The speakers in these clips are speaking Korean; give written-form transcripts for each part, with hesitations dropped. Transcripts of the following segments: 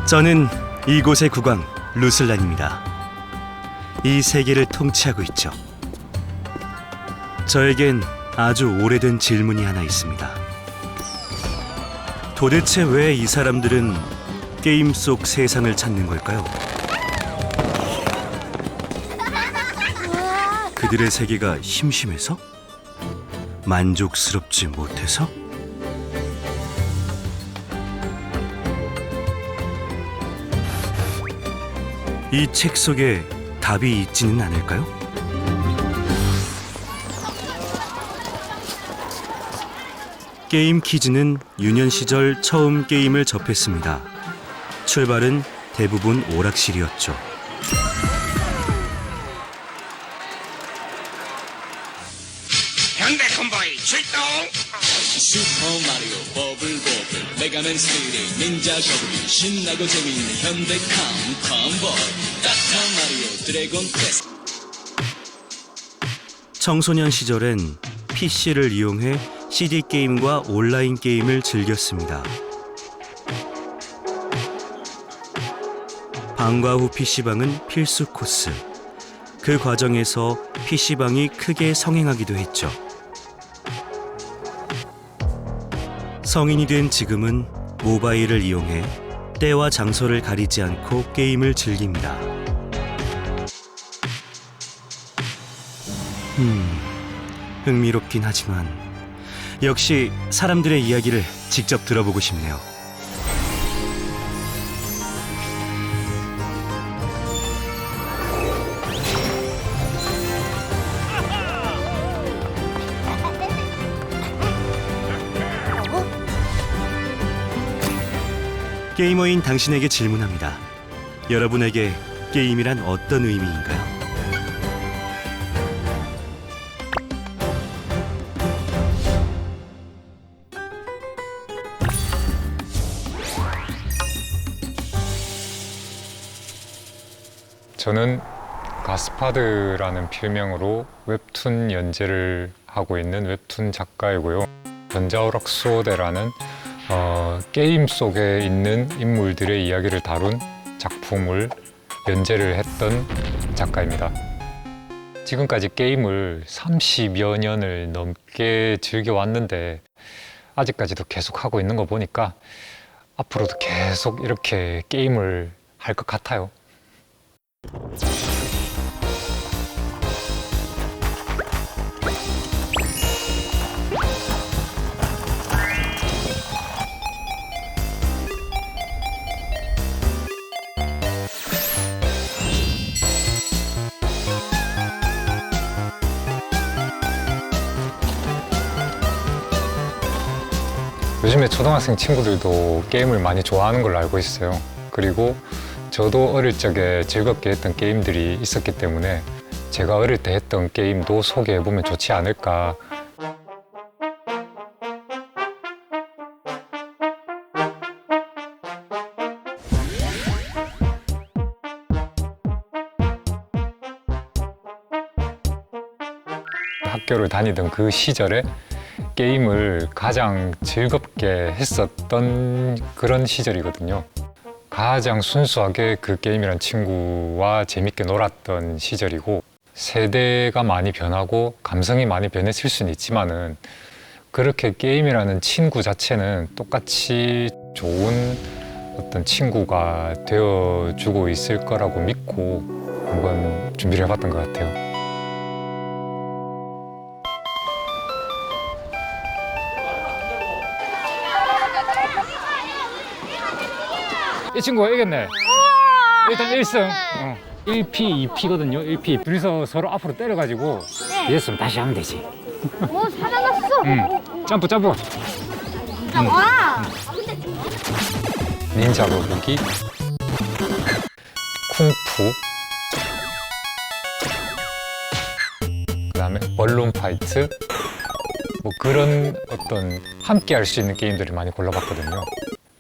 저는 이곳의 국왕 루슬란입니다. 이 세계를 통치하고 있죠. 저에겐 아주 오래된 질문이 하나 있습니다. 도대체 왜 이 사람들은 게임 속 세상을 찾는 걸까요? 그들의 세계가 심심해서? 만족스럽지 못해서? 이 책 속에 답이 있지는 않을까요? 게임 퀴즈는 유년 시절 처음 게임을 접했습니다. 출발은 대부분 오락실이었죠. 현대 콤보이 출동! 슈퍼마리오 버블버블 메가맨 3D 닌자 거북이 신나고 재미있는 현대캄 컴보이 따뜻한 마리오 드래곤 퀘스트. 청소년 시절엔 PC를 이용해 CD 게임과 온라인 게임을 즐겼습니다. 방과 후 PC방은 필수 코스. 그 과정에서 PC방이 크게 성행하기도 했죠. 성인이 된 지금은 모바일을 이용해 때와 장소를 가리지 않고 게임을 즐깁니다. 흥미롭긴 하지만 역시 사람들의 이야기를 직접 들어보고 싶네요. 게이머인 당신에게 질문합니다. 여러분에게 게임이란 어떤 의미인가요? 저는 가스파드라는 필명으로 웹툰 연재를 하고 있는 웹툰 작가이고요. 전자오락수호대라는 게임 속에 있는 인물들의 이야기를 다룬 작품을 연재를 했던 작가입니다. 지금까지 게임을 30여 년을 넘게 즐겨왔는데 아직까지도 계속 하고 있는 거 보니까 앞으로도 계속 이렇게 게임을 할 것 같아요. 요즘에 초등학생 친구들도 게임을 많이 좋아하는 걸로 알고 있어요. 그리고 저도 어릴 적에 즐겁게 했던 게임들이 있었기 때문에 제가 어릴 때 했던 게임도 소개해보면 좋지 않을까. 학교를 다니던 그 시절에 게임을 가장 즐겁게 했었던 그런 시절이거든요. 가장 순수하게 그 게임이란 친구와 재밌게 놀았던 시절이고, 세대가 많이 변하고 감성이 많이 변했을 수는 있지만은 그렇게 게임이라는 친구 자체는 똑같이 좋은 어떤 친구가 되어주고 있을 거라고 믿고 한번 준비를 해봤던 것 같아요. 이 친구가 이겼네. 일단 1승. 1P, 2P거든요. 1P. 둘이서 서로 앞으로 때려가지고 이겼으면 다시 하면 되지. 오, 살아났어. 점프, 점프. 와. 닌자 거북이, 쿵푸, 그다음에 얼론 파이트, 뭐 그런 어떤 함께 할 수 있는 게임들을 많이 골라봤거든요.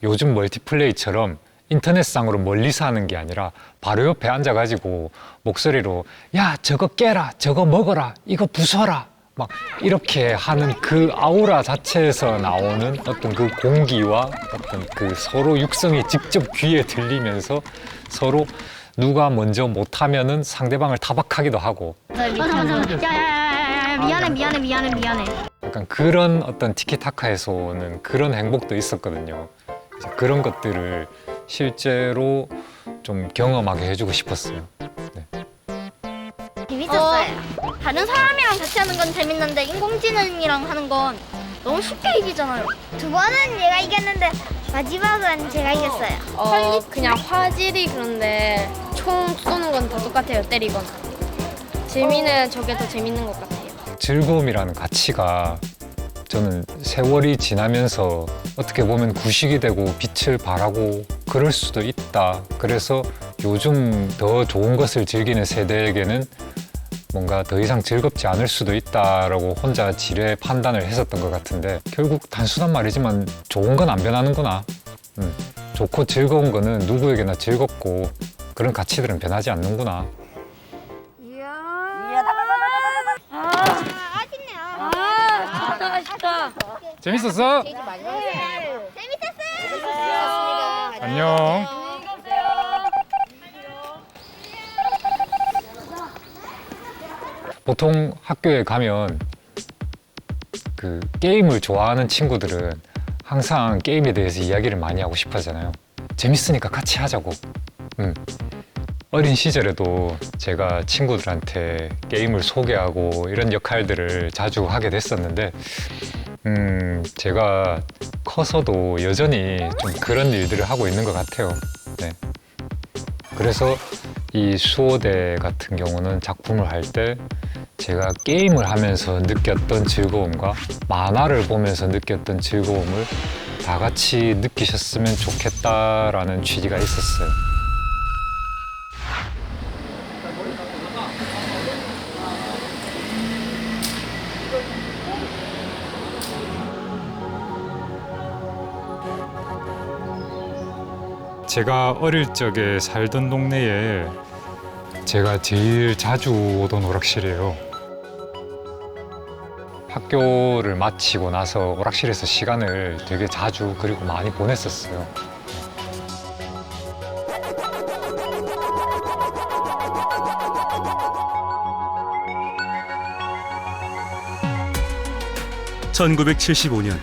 요즘 멀티플레이처럼 인터넷상으로 멀리서 하는 게 아니라 바로 옆에 앉아가지고 목소리로 야 저거 깨라, 저거 먹어라, 이거 부숴라 막 이렇게 하는 그 아우라 자체에서 나오는 어떤 그 공기와 어떤 그 서로 육성이 직접 귀에 들리면서 서로 누가 먼저 못하면은 상대방을 타박하기도 하고 야야야야야 미안해. 약간 그런 어떤 티키타카에서 오는 그런 행복도 있었거든요. 그래서 그런 것들을 실제로 좀 경험하게 해주고 싶었어요. 네. 재밌었어요. 다른 사람이랑 같이 하는 건 재밌는데 인공지능이랑 하는 건 너무 쉽게 이기잖아요. 두 번은 얘가 이겼는데 마지막은 제가 이겼어요. 그냥 화질이 그런데 총 쏘는 건 다 똑같아요. 때리거나. 재미는 저게 더 재밌는 것 같아요. 즐거움이라는 가치가 저는 세월이 지나면서 어떻게 보면 구식이 되고 빛을 발하고 그럴 수도 있다. 그래서 요즘 더 좋은 것을 즐기는 세대에게는 뭔가 더 이상 즐겁지 않을 수도 있다라고 혼자 지레 판단을 했었던 것 같은데 결국 단순한 말이지만 좋은 건 안 변하는구나. 좋고 즐거운 거는 누구에게나 즐겁고 그런 가치들은 변하지 않는구나. 아쉽다. 재밌었어? 안녕. 보통 학교에 가면 그 게임을 좋아하는 친구들은 항상 게임에 대해서 이야기를 많이 하고 싶어 하잖아요. 재밌으니까 같이 하자고. 어린 시절에도 제가 친구들한테 게임을 소개하고 이런 역할들을 자주 하게 됐었는데 제가 커서도 여전히 좀 그런 일들을 하고 있는 것 같아요. 네. 그래서 이 수호대 같은 경우는 작품을 할 때 제가 게임을 하면서 느꼈던 즐거움과 만화를 보면서 느꼈던 즐거움을 다 같이 느끼셨으면 좋겠다라는 취지가 있었어요. 제가 어릴 적에 살던 동네에 제가 제일 자주 오던 오락실이에요. 학교를 마치고 나서 오락실에서 시간을 되게 자주 그리고 많이 보냈었어요. (1975년)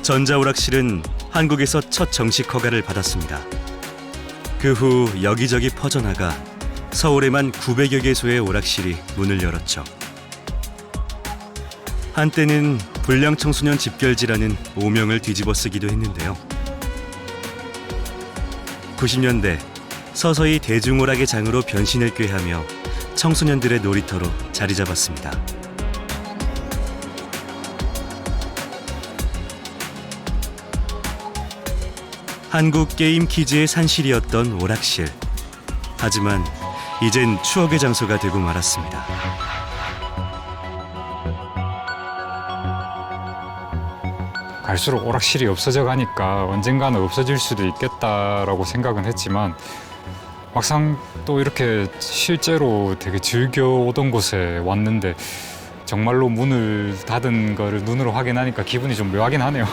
전자오락실은 한국에서 첫 정식 허가를 받았습니다. 그 후 여기저기 퍼져나가 서울에만 900여 개소의 오락실이 문을 열었죠. 한때는 불량 청소년 집결지라는 오명을 뒤집어 쓰기도 했는데요. 90년대 서서히 대중오락의 장으로 변신을 꾀하며 청소년들의 놀이터로 자리 잡았습니다. 한국 게임 키즈의 산실이었던 오락실. 하지만 이젠 추억의 장소가 되고 말았습니다. 갈수록 오락실이 없어져 가니까 언젠가는 없어질 수도 있겠다라고 생각은 했지만 막상 또 이렇게 실제로 되게 즐겨 오던 곳에 왔는데 정말로 문을 닫은 거를 눈으로 확인하니까 기분이 좀 묘하긴 하네요.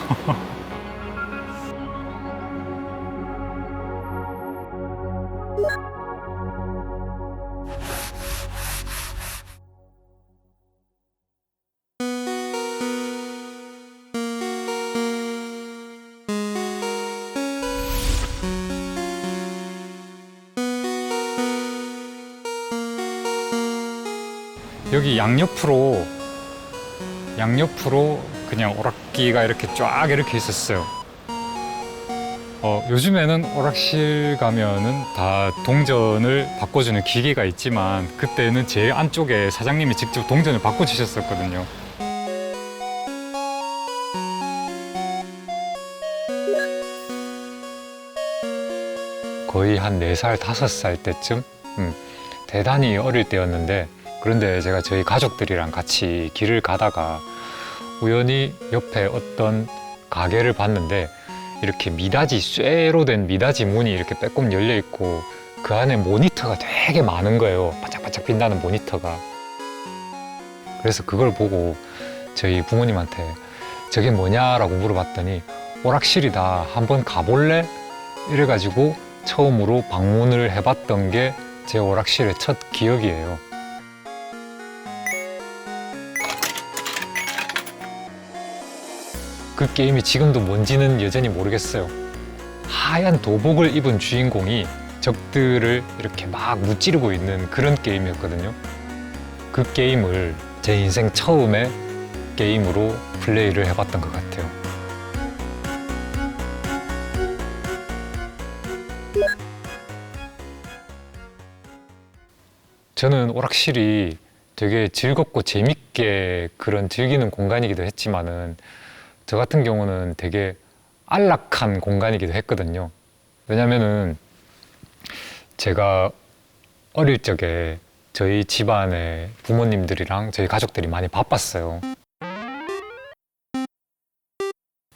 여기 양옆으로 그냥 오락기가 이렇게 쫙 이렇게 있었어요. 요즘에는 오락실 가면은 다 동전을 바꿔주는 기계가 있지만 그때는 제일 안쪽에 사장님이 직접 동전을 바꿔주셨었거든요. 거의 한 4살, 5살 때쯤 대단히 어릴 때였는데 그런데 제가 저희 가족들이랑 같이 길을 가다가 우연히 옆에 어떤 가게를 봤는데 이렇게 미닫이, 쇠로 된 미닫이 문이 이렇게 빼꼼 열려 있고 그 안에 모니터가 되게 많은 거예요. 반짝반짝 빛나는 모니터가. 그래서 그걸 보고 저희 부모님한테 저게 뭐냐라고 물어봤더니 오락실이다, 한번 가볼래? 이래가지고 처음으로 방문을 해봤던 게 제 오락실의 첫 기억이에요. 그 게임이 지금도 뭔지는 여전히 모르겠어요. 하얀 도복을 입은 주인공이 적들을 이렇게 막 무찌르고 있는 그런 게임이었거든요. 그 게임을 제 인생 처음에 게임으로 플레이를 해봤던 것 같아요. 저는 오락실이 되게 즐겁고 재밌게 그런 즐기는 공간이기도 했지만은 저 같은 경우는 되게 안락한 공간이기도 했거든요. 왜냐면은 제가 어릴 적에 저희 집안의 부모님들이랑 저희 가족들이 많이 바빴어요.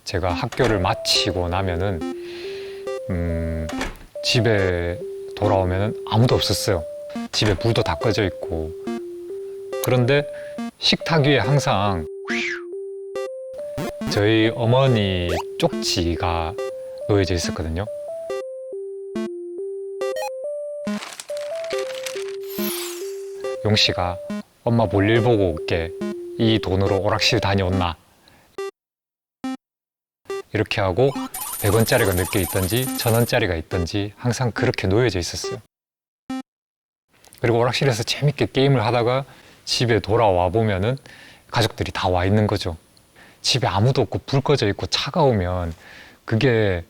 제가 학교를 마치고 나면은 집에 돌아오면은 아무도 없었어요. 집에 불도 다 꺼져 있고. 그런데 식탁 위에 항상 저희 어머니 쪽지가 놓여져 있었거든요. 용씨가 엄마 볼일 보고 올게. 이 돈으로 오락실 다녀온나. 이렇게 하고 100원짜리가 몇 개 있던지 1000원짜리가 있던지 항상 그렇게 놓여져 있었어요. 그리고 오락실에서 재밌게 게임을 하다가 집에 돌아와 보면은 가족들이 다 와 있는 거죠. 집에 아무도 없고 불 꺼져 있고 차가우면 그게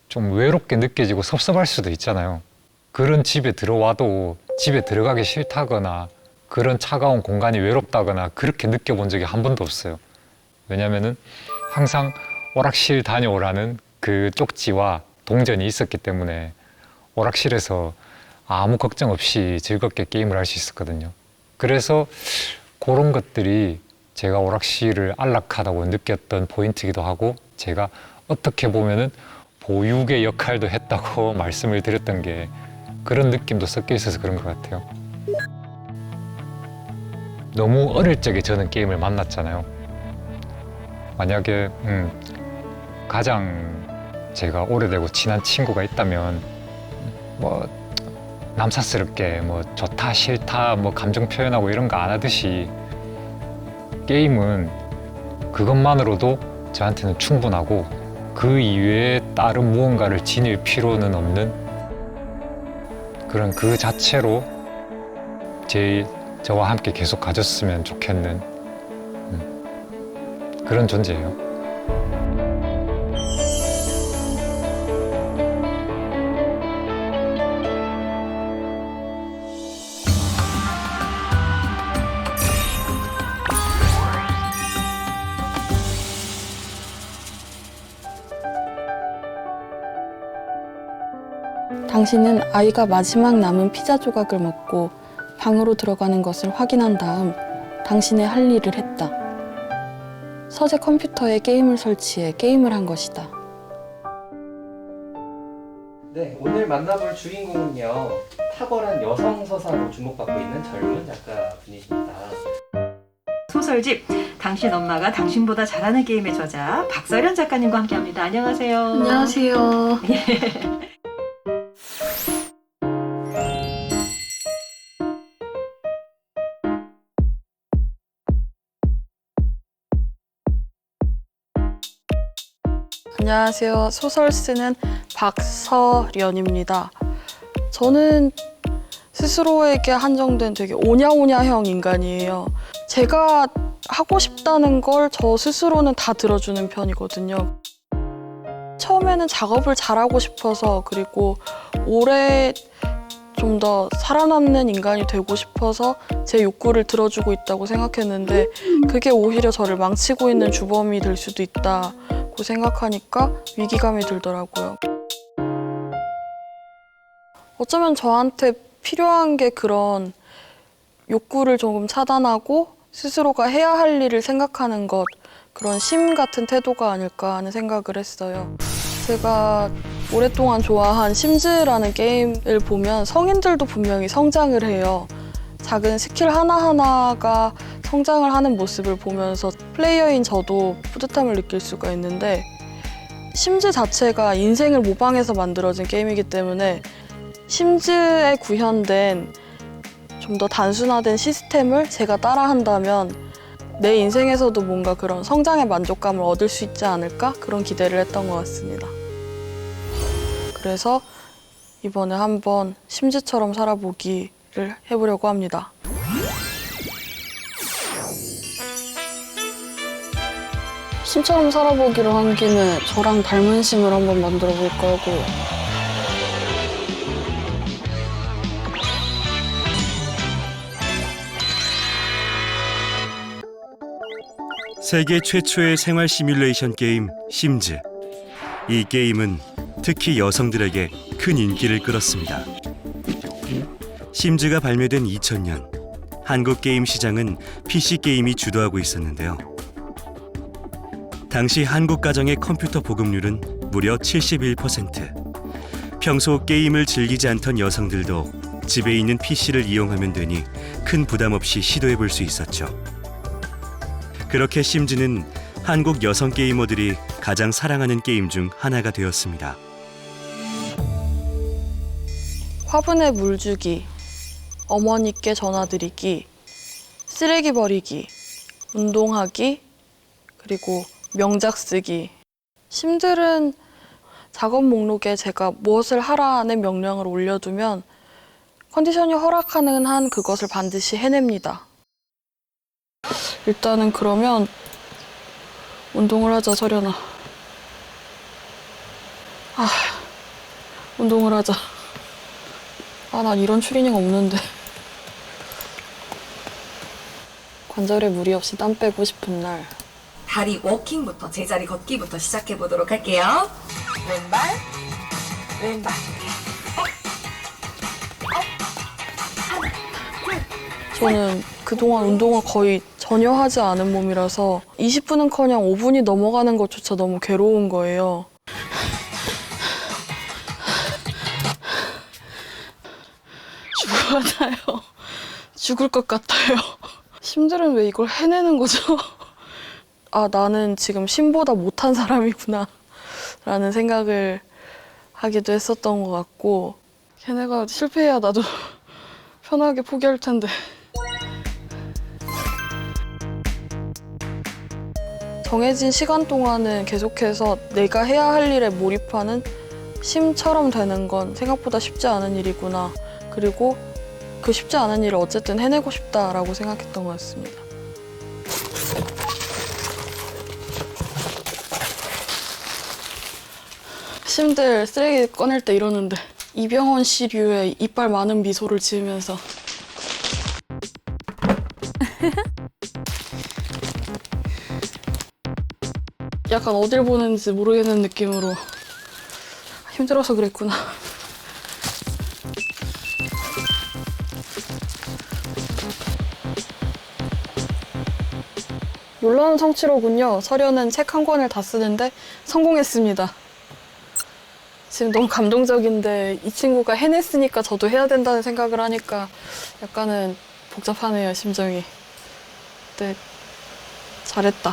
좀 외롭게 느껴지고 섭섭할 수도 있잖아요. 그런 집에 들어와도 집에 들어가기 싫다거나 그런 차가운 공간이 외롭다거나 그렇게 느껴본 적이 한 번도 없어요. 왜냐면은 항상 오락실 다녀오라는 그 쪽지와 동전이 있었기 때문에 오락실에서 아무 걱정 없이 즐겁게 게임을 할 수 있었거든요. 그래서 그런 것들이 제가 오락실을 안락하다고 느꼈던 포인트이기도 하고 제가 어떻게 보면은 보육의 역할도 했다고 말씀을 드렸던 게 그런 느낌도 섞여 있어서 그런 것 같아요. 너무 어릴 적에 저는 게임을 만났잖아요. 만약에 가장 제가 오래되고 친한 친구가 있다면 뭐 남사스럽게 뭐 좋다 싫다 뭐 감정 표현하고 이런 거 안 하듯이 게임은 그것만으로도 저한테는 충분하고 그 이외에 다른 무언가를 지닐 필요는 없는 그런 그 자체로 저와 함께 계속 가졌으면 좋겠는 그런 존재예요. 당신은 아이가 마지막 남은 피자 조각을 먹고 방으로 들어가는 것을 확인한 다음 당신의 할 일을 했다. 서재 컴퓨터에 게임을 설치해 게임을 한 것이다. 네, 오늘 만나볼 주인공은요, 탁월한 여성 서사로 주목받고 있는 젊은 작가분이십니다. 소설집 당신 엄마가 당신보다 잘하는 게임의 저자 박서련 작가님과 함께합니다. 안녕하세요. 안녕하세요. 안녕하세요. 소설 쓰는 박서련입니다. 저는 스스로에게 한정된 되게 오냐오냐형 인간이에요. 제가 하고 싶다는 걸 저 스스로는 다 들어주는 편이거든요. 처음에는 작업을 잘하고 싶어서 그리고 오래 좀 더 살아남는 인간이 되고 싶어서 제 욕구를 들어주고 있다고 생각했는데 그게 오히려 저를 망치고 있는 주범이 될 수도 있다고 생각하니까 위기감이 들더라고요. 어쩌면 저한테 필요한 게 그런 욕구를 조금 차단하고 스스로가 해야 할 일을 생각하는 것, 그런 심 같은 태도가 아닐까 하는 생각을 했어요. 제가 오랫동안 좋아한 심즈라는 게임을 보면 성인들도 분명히 성장을 해요. 작은 스킬 하나하나가 성장을 하는 모습을 보면서 플레이어인 저도 뿌듯함을 느낄 수가 있는데, 심즈 자체가 인생을 모방해서 만들어진 게임이기 때문에 심즈에 구현된 좀 더 단순화된 시스템을 제가 따라한다면 내 인생에서도 뭔가 그런 성장의 만족감을 얻을 수 있지 않을까? 그런 기대를 했던 것 같습니다. 그래서 이번에 한번 심즈처럼 살아보기를 해보려고 합니다. 심처럼 살아보기로 한 김에 저랑 닮은 심을 한번 만들어 볼까 하고요. 세계 최초의 생활 시뮬레이션 게임 심즈. 이 게임은 특히 여성들에게 큰 인기를 끌었습니다. 심즈가 발매된 2000년, 한국 게임 시장은 PC 게임이 주도하고 있었는데요. 당시 한국 가정의 컴퓨터 보급률은 무려 71%. 평소 게임을 즐기지 않던 여성들도 집에 있는 PC를 이용하면 되니 큰 부담 없이 시도해 볼 수 있었죠. 그렇게 심즈는 한국 여성 게이머들이 가장 사랑하는 게임 중 하나가 되었습니다. 화분에 물 주기, 어머니께 전화드리기, 쓰레기 버리기, 운동하기, 그리고 명작 쓰기. 심들은 작업 목록에 제가 무엇을 하라는 명령을 올려두면 컨디션이 허락하는 한 그것을 반드시 해냅니다. 일단은 그러면 운동을 하자, 설연아. 운동을 하자. 난 이런 추리닝 없는데. 관절에 무리 없이 땀 빼고 싶은 날. 다리 워킹부터, 제자리 걷기부터 시작해 보도록 할게요. 왼발, 왼발. 저는 그동안 운동을 거의 전혀 하지 않은 몸이라서 20분은커녕 5분이 넘어가는 것조차 너무 괴로운 거예요. 죽어가나요? 죽을 것 같아요. 심들은 왜 이걸 해내는 거죠? 나는 지금 심보다 못한 사람이구나 라는 생각을 하기도 했었던 것 같고, 걔네가 실패해야 나도 편하게 포기할 텐데. 정해진 시간 동안은 계속해서 내가 해야 할 일에 몰입하는 심처럼 되는 건 생각보다 쉽지 않은 일이구나. 그리고 그 쉽지 않은 일을 어쨌든 해내고 싶다라고 생각했던 것 같습니다. 심들 쓰레기 꺼낼 때 이러는데 이병헌 씨류의 이빨 많은 미소를 지으면서 약간 어딜 보는지 모르겠는 느낌으로 힘들어서 그랬구나. 놀라운 성취로군요. 서련은 책 한 권을 다 쓰는데 성공했습니다. 지금 너무 감동적인데 이 친구가 해냈으니까 저도 해야 된다는 생각을 하니까 약간은 복잡하네요, 심정이. 근데 잘했다.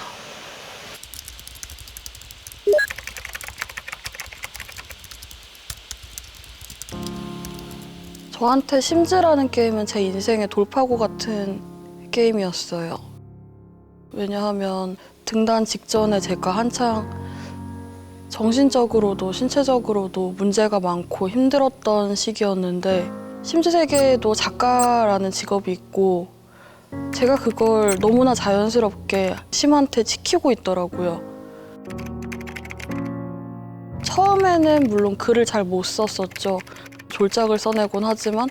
저한테 심즈라는 게임은 제 인생의 돌파구 같은 게임이었어요. 왜냐하면 등단 직전에 제가 한창 정신적으로도 신체적으로도 문제가 많고 힘들었던 시기였는데, 심즈 세계에도 작가라는 직업이 있고 제가 그걸 너무나 자연스럽게 심한테 지키고 있더라고요. 처음에는 물론 글을 잘 못 썼었죠. 졸작을 써내곤 하지만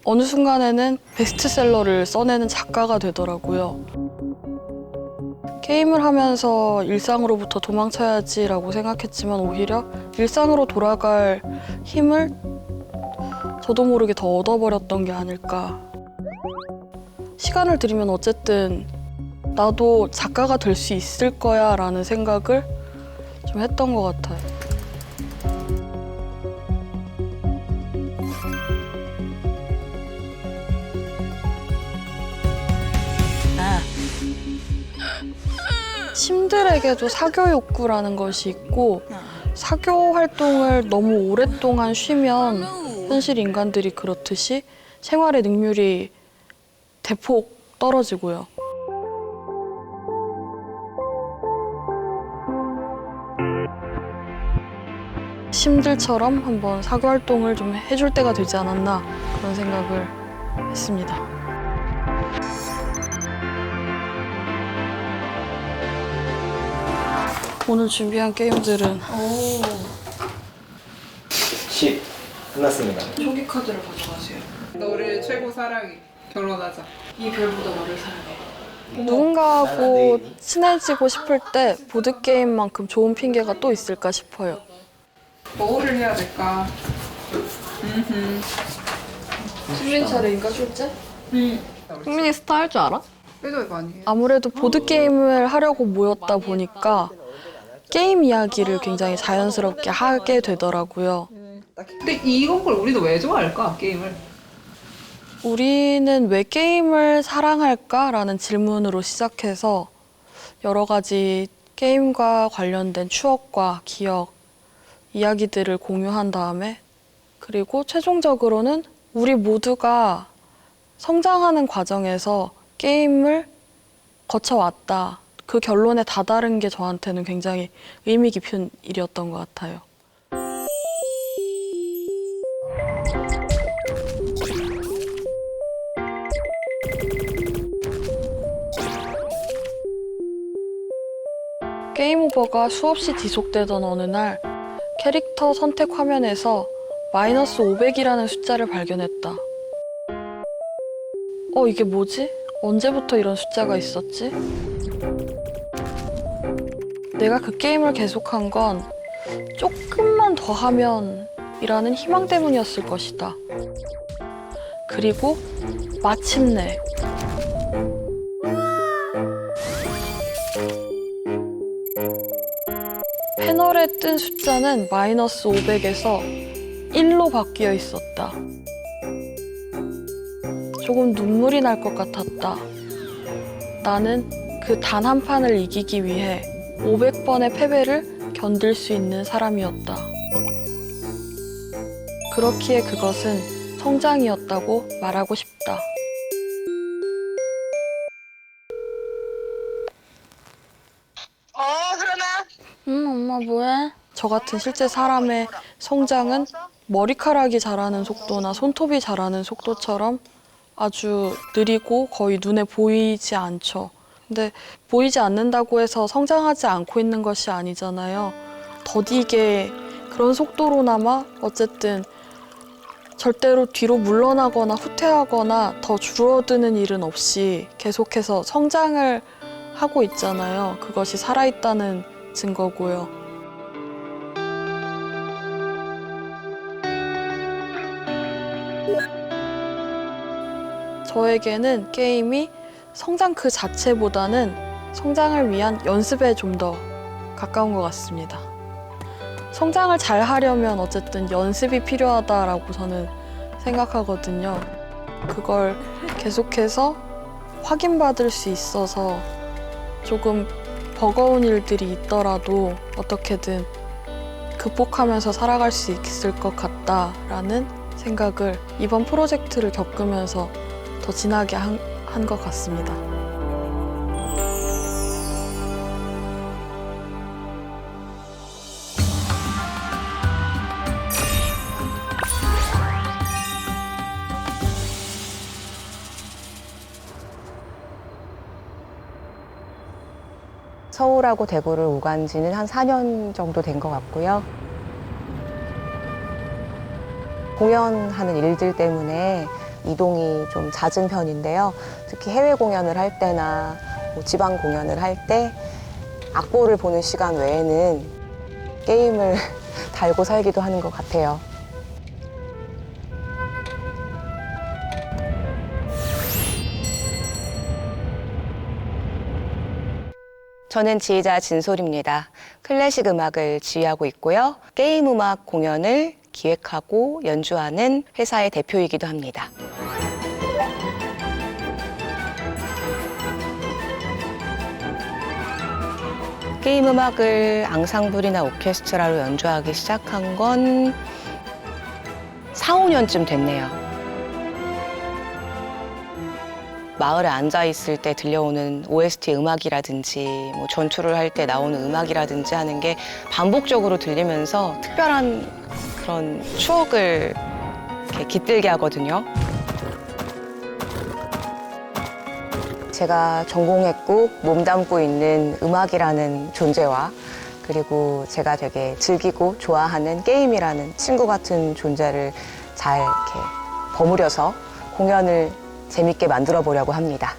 어느 순간에는 베스트셀러를 써내는 작가가 되더라고요. 게임을 하면서 일상으로부터 도망쳐야지라고 생각했지만 오히려 일상으로 돌아갈 힘을 저도 모르게 더 얻어버렸던 게 아닐까. 시간을 들이면 어쨌든 나도 작가가 될 수 있을 거야 라는 생각을 좀 했던 것 같아요. 심들에게도 사교 욕구라는 것이 있고 사교 활동을 너무 오랫동안 쉬면 현실 인간들이 그렇듯이 생활의 능률이 대폭 떨어지고요. 심들처럼 한번 사교 활동을 좀 해줄 때가 되지 않았나 그런 생각을 했습니다. 오늘 준비한 게임들은 10 끝났습니다. 초기 카드를 가져가세요. 너를 최고 사랑해. 결혼하자. 이 별보다 너를 사랑해. 누군가하고 친해지고 싶을 때 보드게임만큼 좋은 핑계가 또 있을까 싶어요. 뭐를 해야 될까? 수민 차례인가 출제? 흥민이 스타 할 줄 알아? 그래도 많이 해. 아무래도 보드게임을 하려고 모였다 보니까 게임 이야기를 굉장히 자연스럽게 하게 되더라고요. 근데 이건 걸 우리도 왜 좋아할까? 게임을. 우리는 왜 게임을 사랑할까라는 질문으로 시작해서 여러 가지 게임과 관련된 추억과 기억, 이야기들을 공유한 다음에 그리고 최종적으로는 우리 모두가 성장하는 과정에서 게임을 거쳐왔다. 그 결론에 다다른 게 저한테는 굉장히 의미 깊은 일이었던 것 같아요. 게임 오버가 수없이 지속되던 어느 날 캐릭터 선택 화면에서 마이너스 500이라는 숫자를 발견했다. 이게 뭐지? 언제부터 이런 숫자가 있었지? 내가 그 게임을 계속한 건 조금만 더 하면 이라는 희망 때문이었을 것이다. 그리고 마침내 패널에 뜬 숫자는 마이너스 500에서 1로 바뀌어 있었다. 조금 눈물이 날 것 같았다. 나는 그 단 한 판을 이기기 위해 500번의 패배를 견딜 수 있는 사람이었다. 그렇기에 그것은 성장이었다고 말하고 싶다. 엄마 뭐해? 저 같은 실제 사람의 성장은 머리카락이 자라는 속도나 손톱이 자라는 속도처럼 아주 느리고 거의 눈에 보이지 않죠. 근데 보이지 않는다고 해서 성장하지 않고 있는 것이 아니잖아요. 더디게 그런 속도로나마 어쨌든 절대로 뒤로 물러나거나 후퇴하거나 더 줄어드는 일은 없이 계속해서 성장을 하고 있잖아요. 그것이 살아있다는 증거고요. 저에게는 게임이 성장 그 자체보다는 성장을 위한 연습에 좀 더 가까운 것 같습니다. 성장을 잘 하려면 어쨌든 연습이 필요하다라고 저는 생각하거든요. 그걸 계속해서 확인받을 수 있어서 조금 버거운 일들이 있더라도 어떻게든 극복하면서 살아갈 수 있을 것 같다라는 생각을 이번 프로젝트를 겪으면서 더 진하게 한 것 같습니다. 서울하고 대구를 오간 지는 한 4년 정도 된 것 같고요. 공연하는 일들 때문에 이동이 좀 잦은 편인데요. 특히 해외 공연을 할 때나 지방 공연을 할 때 악보를 보는 시간 외에는 게임을 달고 살기도 하는 것 같아요. 저는 지휘자 진솔입니다. 클래식 음악을 지휘하고 있고요. 게임 음악 공연을 기획하고 연주하는 회사의 대표이기도 합니다. 게임 음악을 앙상블이나 오케스트라로 연주하기 시작한 건 4, 5년쯤 됐네요. 마을에 앉아 있을 때 들려오는 OST 음악이라든지 뭐 전투를 할 때 나오는 음악이라든지 하는 게 반복적으로 들리면서 특별한 그런 추억을 이렇게 깃들게 하거든요. 제가 전공했고 몸담고 있는 음악이라는 존재와 그리고 제가 되게 즐기고 좋아하는 게임이라는 친구 같은 존재를 잘 이렇게 버무려서 공연을 재밌게 만들어 보려고 합니다.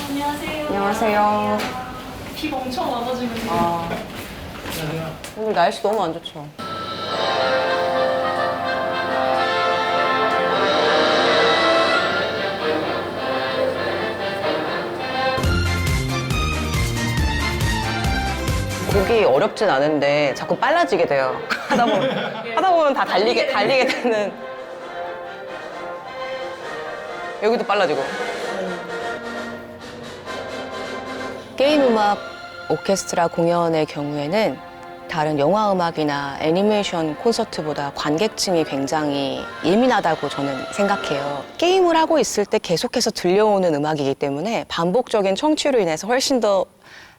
안녕하세요. 안녕하세요. 비가 엄청 와가지고 지금. 오늘 날씨 너무 안 좋죠? 곡이 어렵진 않은데 자꾸 빨라지게 돼요. 하다 보면 다 달리게 되는. 여기도 빨라지고. 게임 음악 오케스트라 공연의 경우에는 다른 영화 음악이나 애니메이션 콘서트보다 관객층이 굉장히 예민하다고 저는 생각해요. 게임을 하고 있을 때 계속해서 들려오는 음악이기 때문에 반복적인 청취로 인해서 훨씬 더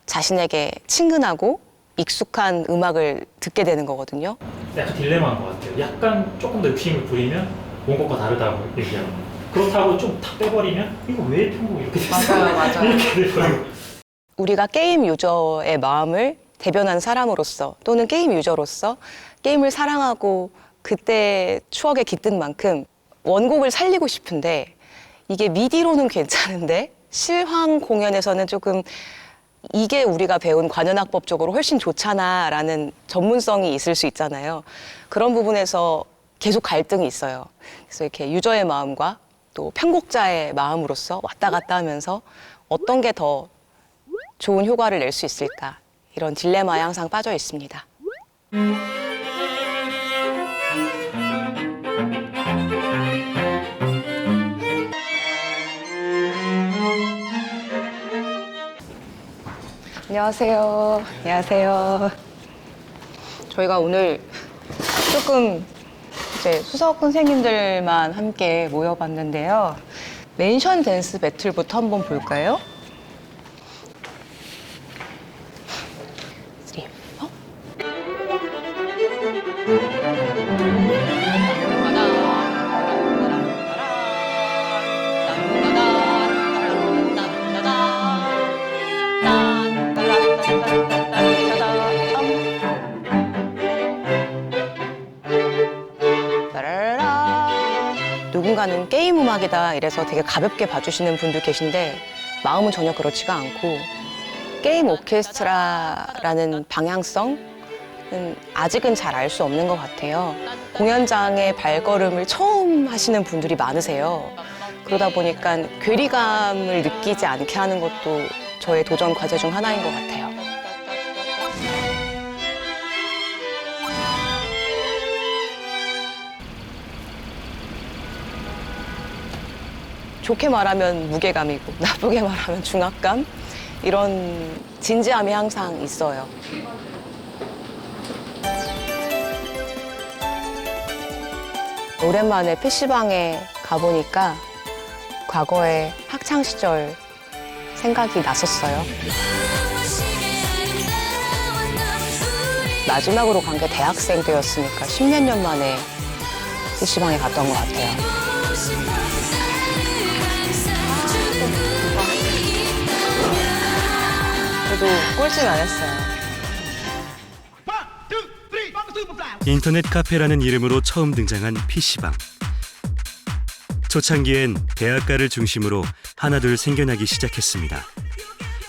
자신에게 친근하고 익숙한 음악을 듣게 되는 거거든요. 약간 딜레마인 것 같아요. 약간 조금 더 욕심을 부리면 본 것과 다르다고 얘기하고 그렇다고 좀 다 빼버리면 이거 왜 편곡 이렇게 됐어? 맞아요. 이렇게 돼요. 우리가 게임 유저의 마음을 대변한 사람으로서 또는 게임 유저로서 게임을 사랑하고 그때 추억에 깃든 만큼 원곡을 살리고 싶은데 이게 미디로는 괜찮은데 실황 공연에서는 조금 이게 우리가 배운 관현악법적으로 훨씬 좋잖아 라는 전문성이 있을 수 있잖아요. 그런 부분에서 계속 갈등이 있어요. 그래서 이렇게 유저의 마음과 또 편곡자의 마음으로서 왔다 갔다 하면서 어떤 게 더 좋은 효과를 낼 수 있을까 이런 딜레마에 항상 빠져 있습니다. 안녕하세요. 안녕하세요. 저희가 오늘 조금 이제 수석 선생님들만 함께 모여봤는데요. 멘션 댄스 배틀부터 한번 볼까요? 3, 4. 누군가는 게임 음악이다 이래서 되게 가볍게 봐주시는 분도 계신데 마음은 전혀 그렇지가 않고 게임 오케스트라라는 방향성은 아직은 잘 알 수 없는 것 같아요. 공연장의 발걸음을 처음 하시는 분들이 많으세요. 그러다 보니까 괴리감을 느끼지 않게 하는 것도 저의 도전 과제 중 하나인 것 같아요. 좋게 말하면 무게감이고 나쁘게 말하면 중압감 이런 진지함이 항상 있어요. 오랜만에 PC방에 가보니까 과거의 학창시절 생각이 났었어요. 마지막으로 간 게 대학생 때였으니까 10몇 년 만에 PC방에 갔던 것 같아요. 그래도 꼴찌는 안 했어요. 인터넷 카페라는 이름으로 처음 등장한 PC방. 초창기엔 대학가를 중심으로 하나둘 생겨나기 시작했습니다.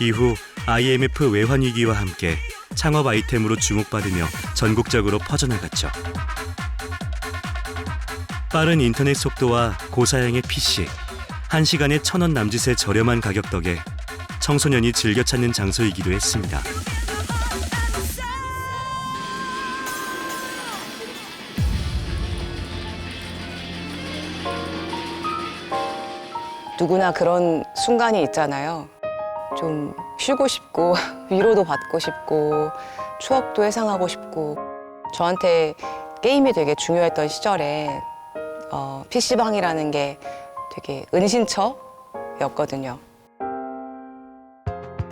이후 IMF 외환 위기와 함께 창업 아이템으로 주목받으며 전국적으로 퍼져나갔죠. 빠른 인터넷 속도와 고사양의 PC, 1시간에 1,000원 남짓의 저렴한 가격 덕에 청소년이 즐겨 찾는 장소이기도 했습니다. 누구나 그런 순간이 있잖아요. 좀 쉬고 싶고 위로도 받고 싶고 추억도 회상하고 싶고 저한테 게임이 되게 중요했던 시절에 PC방이라는 게 되게 은신처였거든요.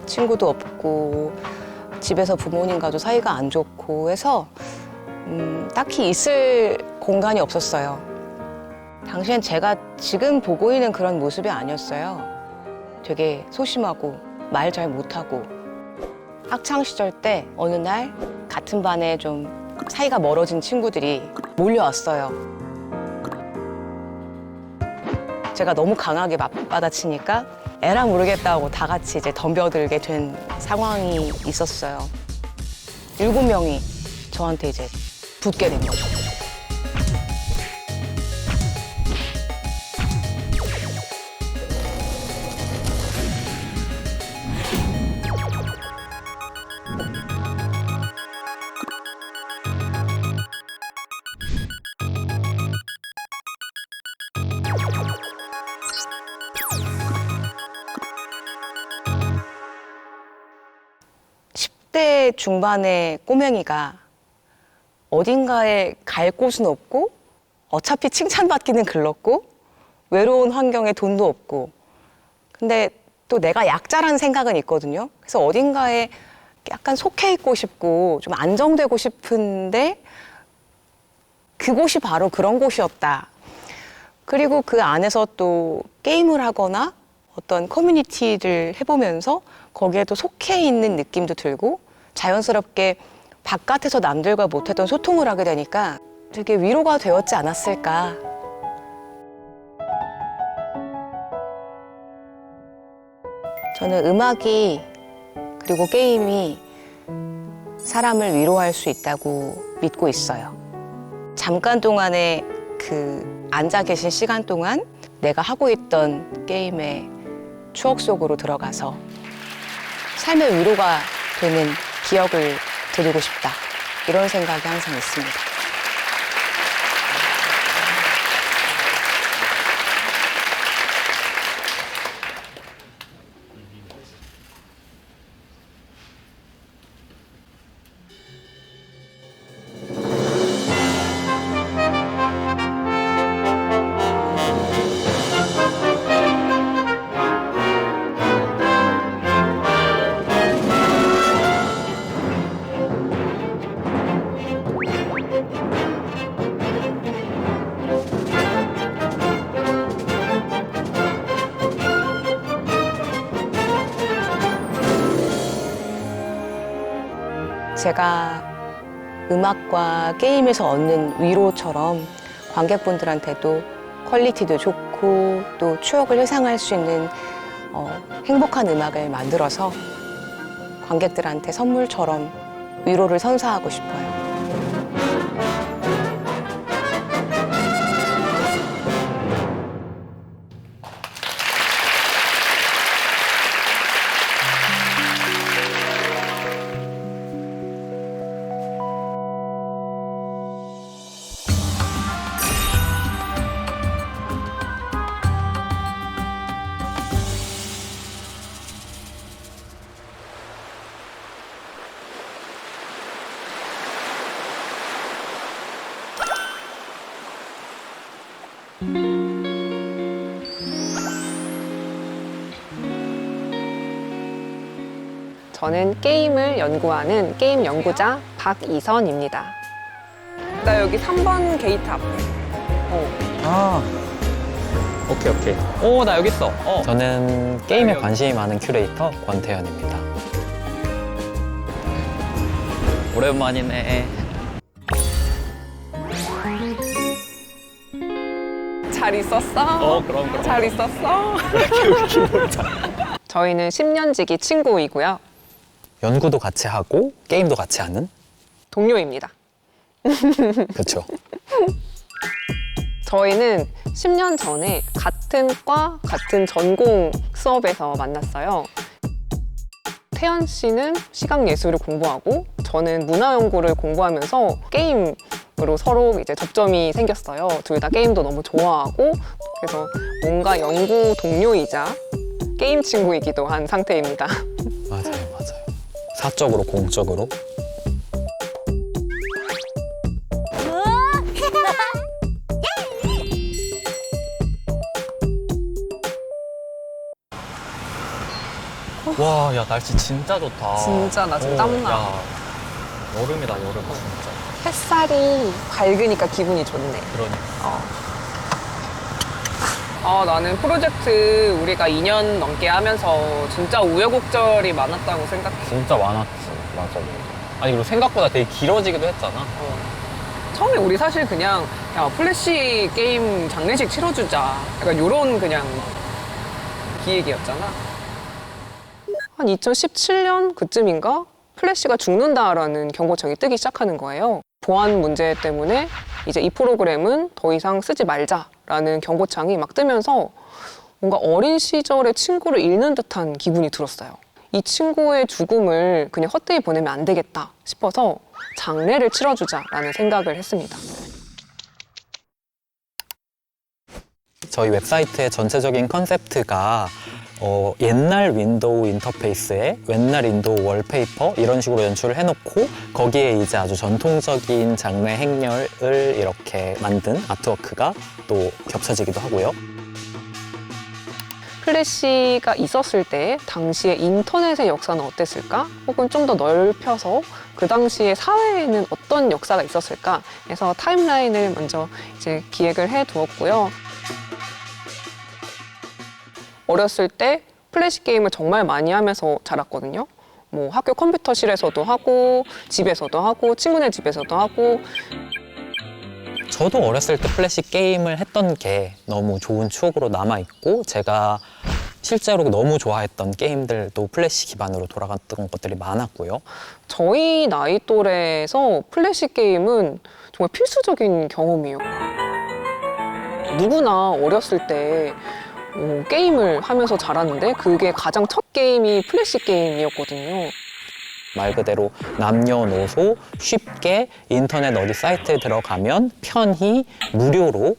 친구도 없고 집에서 부모님과도 사이가 안 좋고 해서 딱히 있을 공간이 없었어요. 당시엔 제가 지금 보고 있는 그런 모습이 아니었어요. 되게 소심하고 말 잘 못하고 학창 시절 때 어느 날 같은 반에 좀 사이가 멀어진 친구들이 몰려왔어요. 제가 너무 강하게 맞받아치니까 에라 모르겠다고 다 같이 이제 덤벼들게 된 상황이 있었어요. 7명이 저한테 이제 붙게 된 거죠. 대 중반의 꼬맹이가 어딘가에 갈 곳은 없고 어차피 칭찬받기는 글렀고 외로운 환경에 돈도 없고 근데 또 내가 약자라는 생각은 있거든요. 그래서 어딘가에 약간 속해 있고 싶고 좀 안정되고 싶은데 그곳이 바로 그런 곳이었다. 그리고 그 안에서 또 게임을 하거나 어떤 커뮤니티를 해보면서 거기에 또 속해 있는 느낌도 들고 자연스럽게 바깥에서 남들과 못했던 소통을 하게 되니까 되게 위로가 되었지 않았을까. 저는 음악이 그리고 게임이 사람을 위로할 수 있다고 믿고 있어요. 잠깐 동안의 그 앉아 계신 시간 동안 내가 하고 있던 게임의 추억 속으로 들어가서 삶의 위로가 되는 기억을 드리고 싶다. 이런 생각이 항상 있습니다. 제가 음악과 게임에서 얻는 위로처럼 관객분들한테도 퀄리티도 좋고 또 추억을 회상할 수 있는 행복한 음악을 만들어서 관객들한테 선물처럼 위로를 선사하고 싶어요. 저는 게임을 연구하는 게임 연구자 박이선입니다. 나 여기 3번 게이트 앞에. 오케이. 오, 나 여기 있어. 저는 게임에 관심이 많은 큐레이터 권태현입니다. 오랜만이네. 잘 있었어? 그럼. 잘 있었어? 왜 이렇게 웃긴 거야? 저희는 10년지기 친구이고요. 연구도 같이 하고 게임도 같이 하는 동료입니다. 그렇죠. 저희는 10년 전에 같은 과, 같은 전공 수업에서 만났어요. 태연 씨는 시각예술을 공부하고 저는 문화연구를 공부하면서 게임으로 서로 이제 접점이 생겼어요. 둘 다 게임도 너무 좋아하고 그래서 뭔가 연구 동료이자 게임 친구이기도 한 상태입니다. 맞아요. 사적으로 공적으로. 와, 야 날씨 진짜 좋다. 진짜 나 지금 땀나. 야, 여름이다 여름 진짜. 햇살이 밝으니까 기분이 좋네. 그러니까. 나는 프로젝트 우리가 2년 넘게 하면서 진짜 우여곡절이 많았다고 생각해. 진짜 많았지. 맞아. 아니 그리고 생각보다 되게 길어지기도 했잖아. 처음에 우리 사실 그냥 야 플래시 게임 장례식 치러주자 약간 요런 그냥 기획이었잖아. 한 2017년 그쯤인가 플래시가 죽는다라는 경고창이 뜨기 시작하는 거예요. 보안 문제 때문에 이제 이 프로그램은 더 이상 쓰지 말자라는 경고창이 막 뜨면서 뭔가 어린 시절의 친구를 잃는 듯한 기분이 들었어요. 이 친구의 죽음을 그냥 헛되이 보내면 안 되겠다 싶어서 장례를 치러주자라는 생각을 했습니다. 저희 웹사이트의 전체적인 컨셉트가 옛날 윈도우 인터페이스에 옛날 윈도우 월페이퍼 이런 식으로 연출을 해놓고 거기에 이제 아주 전통적인 장르 행렬을 이렇게 만든 아트워크가 또 겹쳐지기도 하고요. 플래시가 있었을 때 당시에 인터넷의 역사는 어땠을까? 혹은 좀 더 넓혀서 그 당시에 사회에는 어떤 역사가 있었을까? 해서 타임라인을 먼저 이제 기획을 해 두었고요. 어렸을 때 플래시 게임을 정말 많이 하면서 자랐거든요. 뭐 학교 컴퓨터실에서도 하고 집에서도 하고 친구네 집에서도 하고. 저도 어렸을 때 플래시 게임을 했던 게 너무 좋은 추억으로 남아있고 제가 실제로 너무 좋아했던 게임들도 플래시 기반으로 돌아갔던 것들이 많았고요. 저희 나이 또래에서 플래시 게임은 정말 필수적인 경험이에요. 누구나 어렸을 때 게임을 하면서 자랐는데 그게 가장 첫 게임이 플래시 게임이었거든요. 말 그대로 남녀노소 쉽게 인터넷 어디 사이트에 들어가면 편히 무료로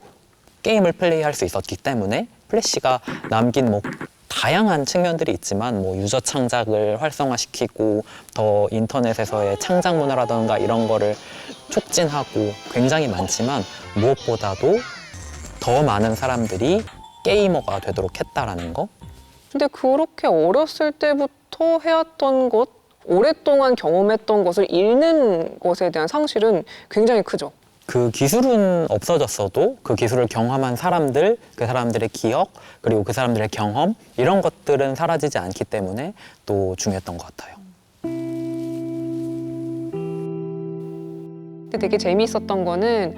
게임을 플레이할 수 있었기 때문에 플래시가 남긴 뭐 다양한 측면들이 있지만 뭐 유저 창작을 활성화시키고 더 인터넷에서의 창작 문화라던가 이런 거를 촉진하고 굉장히 많지만 무엇보다도 더 많은 사람들이 게이머가 되도록 했다라는 거. 근데 그렇게 어렸을 때부터 해왔던 것, 오랫동안 경험했던 것을 잃는 것에 대한 상실은 굉장히 크죠. 그 기술은 없어졌어도 그 기술을 경험한 사람들, 그 사람들의 기억, 그리고 그 사람들의 경험 이런 것들은 사라지지 않기 때문에 또 중요했던 것 같아요. 근데 되게 재미있었던 거는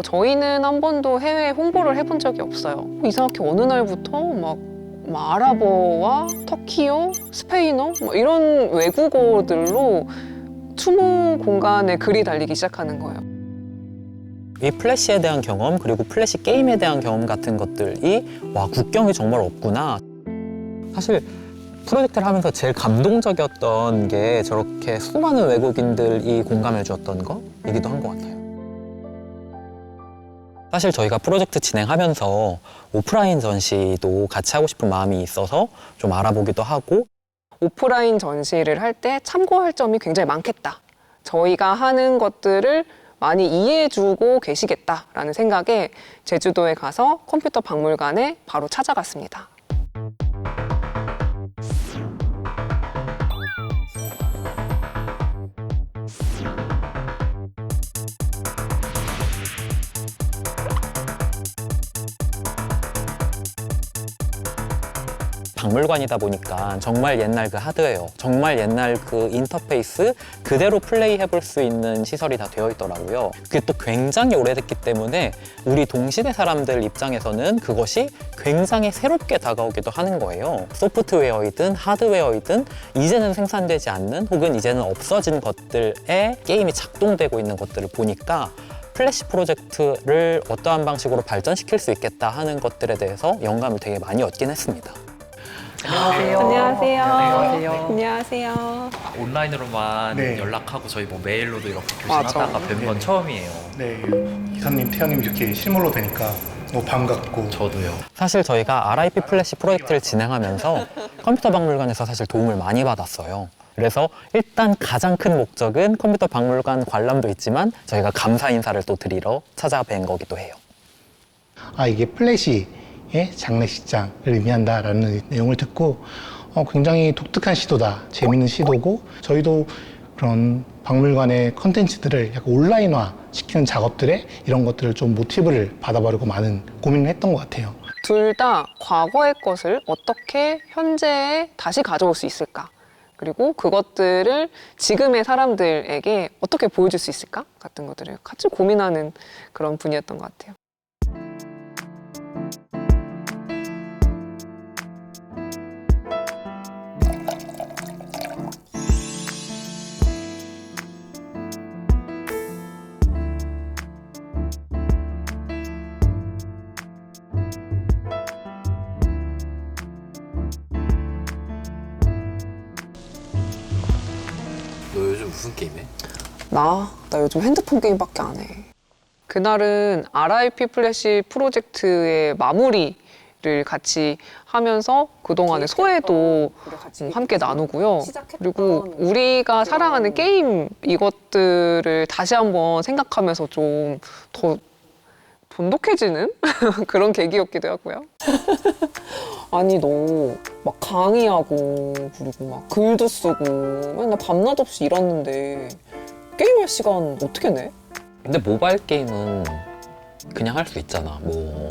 저희는 한 번도 해외 홍보를 해본 적이 없어요. 이상하게 어느 날부터 막 아랍어와 터키어, 스페인어 이런 외국어들로 추모 공간에 글이 달리기 시작하는 거예요. 이 플래시에 대한 경험 그리고 플래시 게임에 대한 경험 같은 것들이 와 국경이 정말 없구나. 사실 프로젝트를 하면서 제일 감동적이었던 게 저렇게 수많은 외국인들이 공감해 주었던 거이기도 한 것 같아요. 사실 저희가 프로젝트 진행하면서 오프라인 전시도 같이 하고 싶은 마음이 있어서 좀 알아보기도 하고 오프라인 전시를 할 때 참고할 점이 굉장히 많겠다. 저희가 하는 것들을 많이 이해해주고 계시겠다라는 생각에 제주도에 가서 컴퓨터 박물관에 바로 찾아갔습니다. 박물관이다 보니까 정말 옛날 그 하드웨어, 정말 옛날 그 인터페이스 그대로 플레이해볼 수 있는 시설이 다 되어 있더라고요. 그게 또 굉장히 오래됐기 때문에 우리 동시대 사람들 입장에서는 그것이 굉장히 새롭게 다가오기도 하는 거예요. 소프트웨어이든 하드웨어이든 이제는 생산되지 않는 혹은 이제는 없어진 것들에 게임이 작동되고 있는 것들을 보니까 플래시 프로젝트를 어떠한 방식으로 발전시킬 수 있겠다 하는 것들에 대해서 영감을 되게 많이 얻긴 했습니다. 안녕하세요. 안녕하세요. 안녕하세요. 온라인으로만 네. 연락하고 저희 뭐 메일로도 이렇게 맞아. 교신하다가 뵌 건 네. 처음이에요. 네, 이사님, 태연님 이렇게 실물로 되니까 반갑고. 저도요. 사실 저희가 RIP 플래시 프로젝트를 진행하면서 컴퓨터 박물관에서 사실 도움을 많이 받았어요. 그래서 일단 가장 큰 목적은 컴퓨터 박물관 관람도 있지만 저희가 감사 인사를 또 드리러 찾아뵌 거기도 해요. 이게 플래시의 장례식장을 의미한다라는 내용을 듣고 굉장히 독특한 시도다, 재밌는 시도고 저희도 그런 박물관의 컨텐츠들을 약간 온라인화 시키는 작업들에 이런 것들을 좀 모티브를 받아보려고 많은 고민을 했던 것 같아요. 둘 다 과거의 것을 어떻게 현재에 다시 가져올 수 있을까? 그리고 그것들을 지금의 사람들에게 어떻게 보여줄 수 있을까? 같은 것들을 같이 고민하는 그런 분이었던 것 같아요. 너 요즘 무슨 게임해? 나 요즘 핸드폰 게임밖에 안 해. 그날은 RIP 플래시 프로젝트의 마무리를 같이 하면서 그동안의 소회도 함께 나누고요. 그리고 우리가 사랑하는 게임 이것들을 다시 한번 생각하면서 좀 더 돈독해지는 그런 계기였기도 하고요. 아니 너 막 강의하고 그리고 막 글도 쓰고 맨날 밤낮 없이 일하는데 게임할 시간 어떻게 내? 근데 모바일 게임은 그냥 할 수 있잖아. 뭐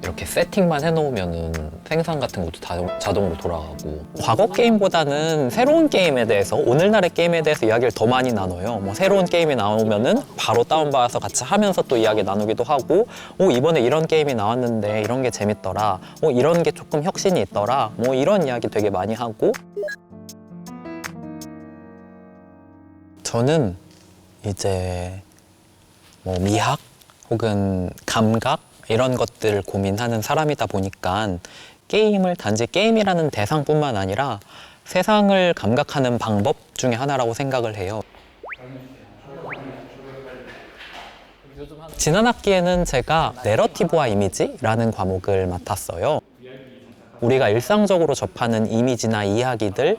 이렇게 세팅만 해놓으면은 생산 같은 것도 자동으로 돌아가고. 과거 게임보다는 새로운 게임에 대해서, 오늘날의 게임에 대해서 이야기를 더 많이 나눠요. 뭐 새로운 게임이 나오면은 바로 다운받아서 같이 하면서 또 이야기 나누기도 하고, 이번에 이런 게임이 나왔는데 이런 게 재밌더라, 이런 게 조금 혁신이 있더라, 뭐 이런 이야기 되게 많이 하고. 저는 이제 뭐 미학 혹은 감각 이런 것들을 고민하는 사람이다 보니까 게임을 단지 게임이라는 대상뿐만 아니라 세상을 감각하는 방법 중에 하나라고 생각을 해요. 지난 학기에는 제가 내러티브와 이미지라는 과목을 맡았어요. 우리가 일상적으로 접하는 이미지나 이야기들을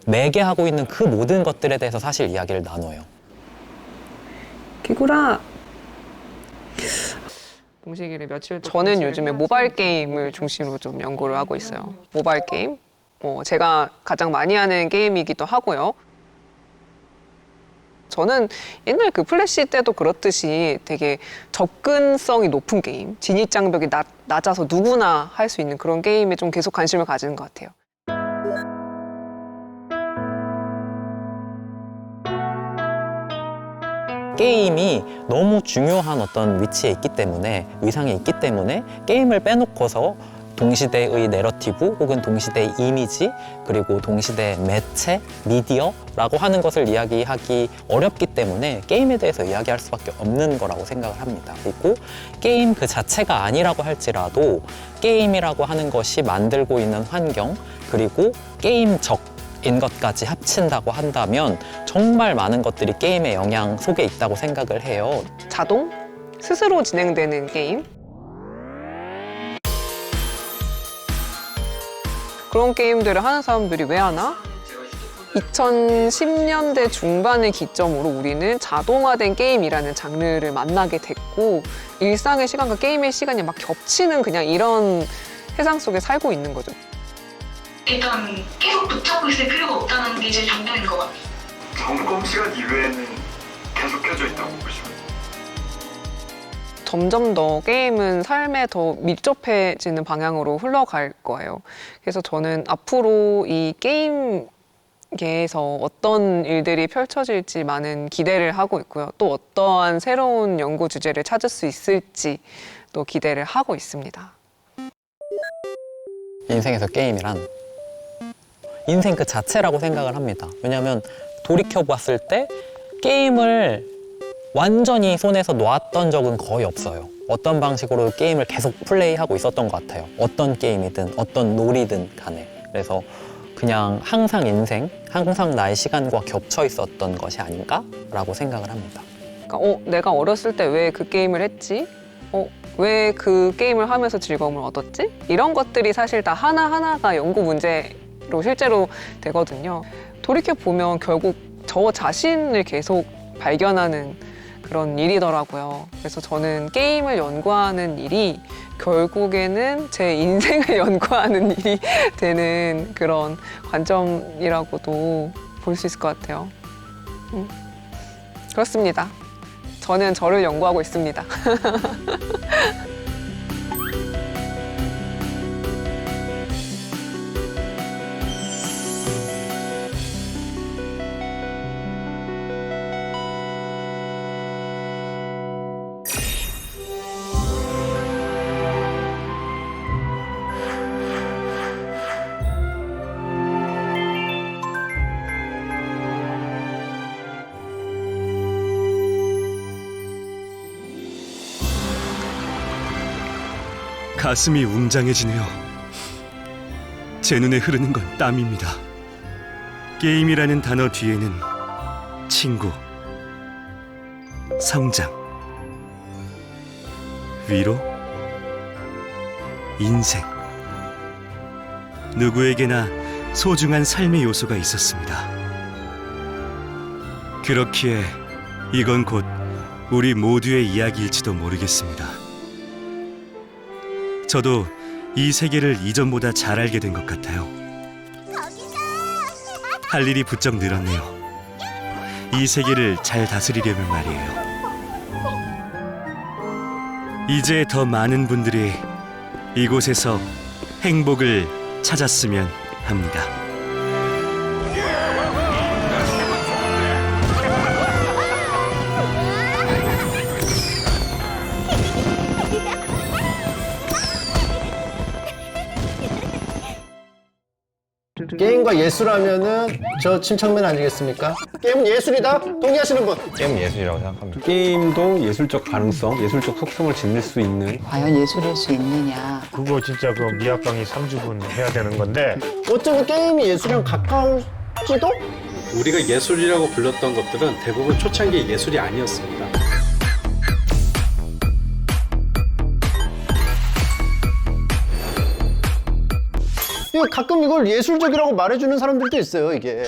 매개하고 있는 그 모든 것들에 대해서 사실 이야기를 나눠요. 기구라. 동식이를 며칠 저는 요즘에 모바일 게임을 중심으로 좀 연구를 하고 있어요. 모바일 게임, 제가 가장 많이 하는 게임이기도 하고요. 저는 옛날 그 플래시 때도 그렇듯이 되게 접근성이 높은 게임, 진입 장벽이 낮아서 누구나 할 수 있는 그런 게임에 좀 계속 관심을 가지는 것 같아요. 게임이 너무 중요한 어떤 위치에 있기 때문에, 위상에 있기 때문에 게임을 빼놓고서 동시대의 내러티브 혹은 동시대의 이미지, 그리고 동시대의 매체, 미디어라고 하는 것을 이야기하기 어렵기 때문에 게임에 대해서 이야기할 수밖에 없는 거라고 생각을 합니다. 그리고 게임 그 자체가 아니라고 할지라도 게임이라고 하는 것이 만들고 있는 환경, 그리고 게임적 인 것까지 합친다고 한다면 정말 많은 것들이 게임의 영향 속에 있다고 생각을 해요. 자동? 스스로 진행되는 게임? 그런 게임들을 하는 사람들이 왜 하나? 2010년대 중반을 기점으로 우리는 자동화된 게임이라는 장르를 만나게 됐고, 일상의 시간과 게임의 시간이 막 겹치는 그냥 이런 세상 속에 살고 있는 거죠. 일단 계속 붙잡고 있을 필요가 없다는 게 제일 중요한 것 같아요. 점검 시간 이외에는 계속 켜져 있다고 보시면 점점 더 게임은 삶에 더 밀접해지는 방향으로 흘러갈 거예요. 그래서 저는 앞으로 이 게임계에서 어떤 일들이 펼쳐질지 많은 기대를 하고 있고요. 또 어떠한 새로운 연구 주제를 찾을 수 있을지 또 기대를 하고 있습니다. 인생에서 게임이란 인생 그 자체라고 생각을 합니다. 왜냐하면 돌이켜봤을 때 게임을 완전히 손에서 놨던 적은 거의 없어요. 어떤 방식으로 게임을 계속 플레이하고 있었던 것 같아요. 어떤 게임이든 어떤 놀이든 간에. 그래서 그냥 항상 인생, 항상 나의 시간과 겹쳐 있었던 것이 아닌가라고 생각을 합니다. 그러니까 내가 어렸을 때 왜 그 게임을 했지? 왜 그 게임을 하면서 즐거움을 얻었지? 이런 것들이 사실 다 하나하나가 연구 문제로 실제로 되거든요. 돌이켜보면 결국 저 자신을 계속 발견하는 그런 일이더라고요. 그래서 저는 게임을 연구하는 일이 결국에는 제 인생을 연구하는 일이 되는 그런 관점이라고도 볼 수 있을 것 같아요. 그렇습니다. 저는 저를 연구하고 있습니다. 가슴이 웅장해지네요. 제 눈에 흐르는 건 땀입니다. 게임이라는 단어 뒤에는 친구, 성장, 위로, 인생, 누구에게나 소중한 삶의 요소가 있었습니다. 그렇기에 이건 곧 우리 모두의 이야기일지도 모르겠습니다. 저도 이 세계를 이전보다 잘 알게 된 것 같아요. 할 일이 부쩍 늘었네요. 이 세계를 잘 다스리려면 말이에요. 이제 더 많은 분들이 이곳에서 행복을 찾았으면 합니다. 게임과 예술하면은 저 침착맨 아니겠습니까? 게임은 예술이다? 동의하시는 분? 게임은 예술이라고 생각합니다. 게임도 예술적 가능성, 예술적 속성을 지닐 수 있는. 과연 예술일 수 있느냐. 그거 진짜 그 미학 강의 3주분 해야 되는 건데. 어쩌면 게임이 예술이랑 가까울지도? 우리가 예술이라고 불렀던 것들은 대부분 초창기의 예술이 아니었습니다. 가끔 이걸 예술적이라고 말해주는 사람들도 있어요, 이게.